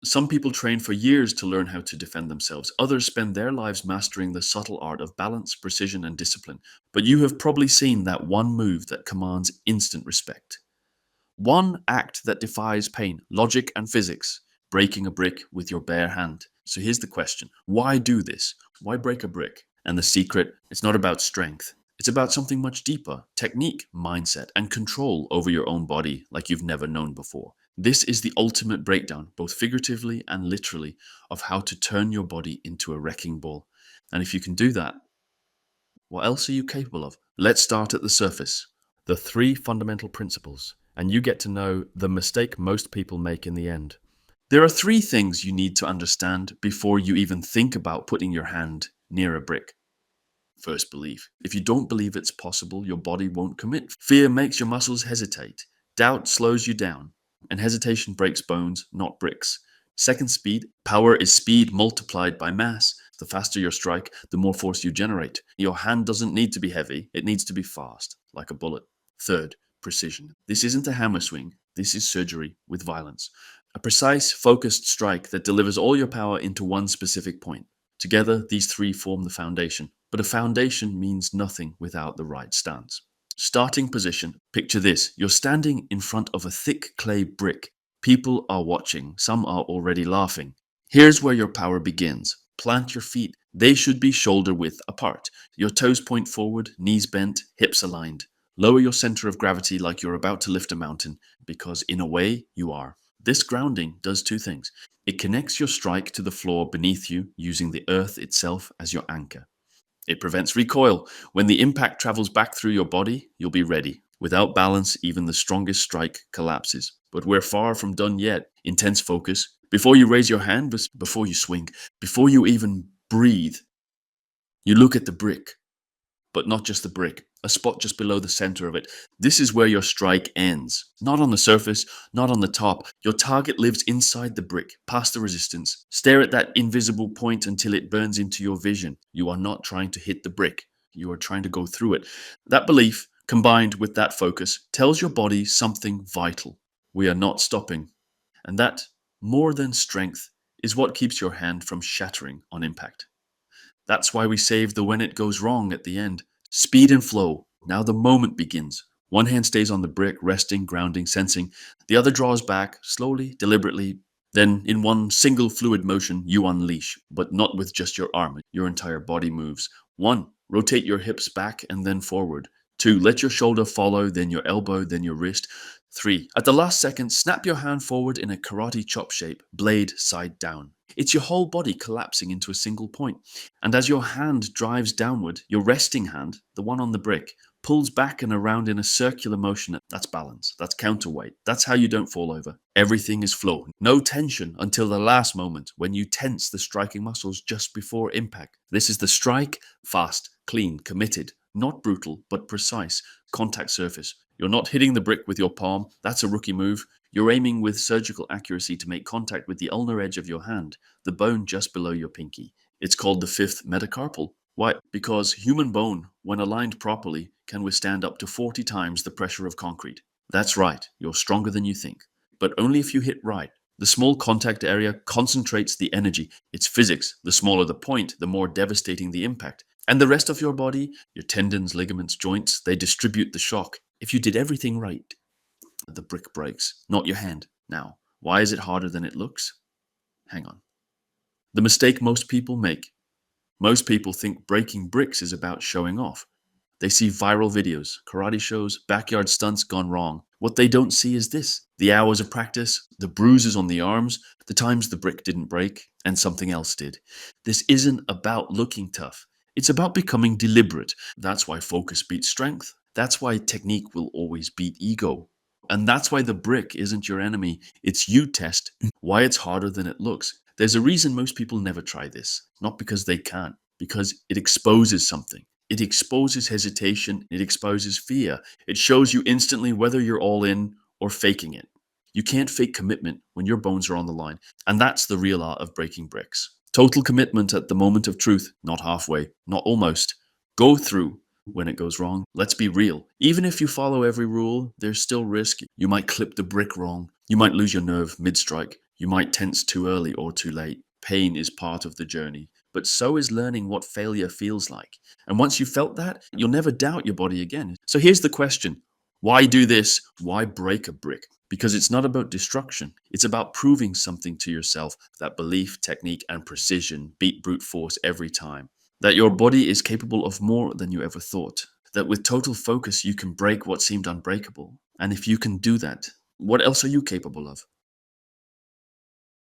Some people train for years to learn how to defend themselves. Others spend their lives mastering the subtle art of balance, precision, and discipline. But you have probably seen that one move that commands instant respect. One act that defies pain, logic, and physics, breaking a brick with your bare hand. So here's the question: why do this? Why break a brick? And the secret, it's not about strength. It's about something much deeper: technique, mindset, and control over your own body like you've never known before. This is the ultimate breakdown, both figuratively and literally, of how to turn your body into a wrecking ball. And if you can do that, what else are you capable of? Let's start at the surface. The three fundamental principles, and you get to know the mistake most people make in the end. There are three things you need to understand before you even think about putting your hand near a brick. First, belief. If you don't believe it's possible, your body won't commit. Fear makes your muscles hesitate. Doubt slows you down. And hesitation breaks bones, not bricks. Second, speed. Power is speed multiplied by mass. The faster your strike, the more force you generate. Your hand doesn't need to be heavy, it needs to be fast, like a bullet. Third, precision. This isn't a hammer swing, this is surgery with violence. A precise, focused strike that delivers all your power into one specific point. Together, these three form the foundation. But a foundation means nothing without the right stance. Starting position. Picture this. You're standing in front of a thick clay brick. People are watching. Some are already laughing. Here's where your power begins. Plant your feet. They should be shoulder width apart. Your toes point forward, knees bent, hips aligned. Lower your center of gravity like you're about to lift a mountain, because in a way, you are. This grounding does two things. It connects your strike to the floor beneath you using the earth itself as your anchor. It prevents recoil. When the impact travels back through your body, you'll be ready. Without balance, even the strongest strike collapses. But we're far from done yet. Intense focus. Before you raise your hand, before you swing, before you even breathe, you look at the brick. But not just the brick, a spot just below the center of it. This is where your strike ends. Not on the surface, not on the top. Your target lives inside the brick, past the resistance. Stare at that invisible point until it burns into your vision. You are not trying to hit the brick. You are trying to go through it. That belief, combined with that focus, tells your body something vital. We are not stopping. And that, more than strength, is what keeps your hand from shattering on impact. That's why we save the when it goes wrong at the end. Speed and flow. Now the moment begins. One hand stays on the brick, resting, grounding, sensing. The other draws back, slowly, deliberately. Then, in one single fluid motion, you unleash, but not with just your arm. Your entire body moves. 1. Rotate your hips back and then forward. 2. Let your shoulder follow, then your elbow, then your wrist. 3. At the last second, snap your hand forward in a karate chop shape, blade side down. It's your whole body collapsing into a single point. And as your hand drives downward, your resting hand, the one on the brick, pulls back and around in a circular motion. That's balance. That's counterweight. That's how you don't fall over. Everything is flow. No tension until the last moment when you tense the striking muscles just before impact. This is the strike, fast, clean, committed, not brutal, but precise, contact surface. You're not hitting the brick with your palm. That's a rookie move. You're aiming with surgical accuracy to make contact with the ulnar edge of your hand, the bone just below your pinky. It's called the fifth metacarpal. Why? Because human bone, when aligned properly, can withstand up to 40 times the pressure of concrete. That's right, you're stronger than you think. But only if you hit right. The small contact area concentrates the energy. It's physics. The smaller the point, the more devastating the impact. And the rest of your body, your tendons, ligaments, joints, they distribute the shock. If you did everything right, the brick breaks, not your hand. Now, why is it harder than it looks? Hang on. The mistake most people make. Most people think breaking bricks is about showing off. They see viral videos, karate shows, backyard stunts gone wrong. What they don't see is this: the hours of practice, the bruises on the arms, the times the brick didn't break, and something else did. This isn't about looking tough. It's about becoming deliberate. That's why focus beats strength. That's why technique will always beat ego. And that's why the brick isn't your enemy. It's you test why it's harder than it looks. There's a reason most people never try this. Not because they can't, because it exposes something. It exposes hesitation. It exposes fear. It shows you instantly whether you're all in or faking it. You can't fake commitment when your bones are on the line. And that's the real art of breaking bricks. Total commitment at the moment of truth, not halfway, not almost. Go through. When it goes wrong, let's be real. Even if you follow every rule, there's still risk. You might clip the brick wrong. You might lose your nerve mid-strike. You might tense too early or too late. Pain is part of the journey, but so is learning what failure feels like. And once you've felt that, you'll never doubt your body again. So here's the question: why do this? Why break a brick? Because it's not about destruction. It's about proving something to yourself that belief, technique, and precision beat brute force every time. That your body is capable of more than you ever thought. That with total focus, you can break what seemed unbreakable. And if you can do that, what else are you capable of?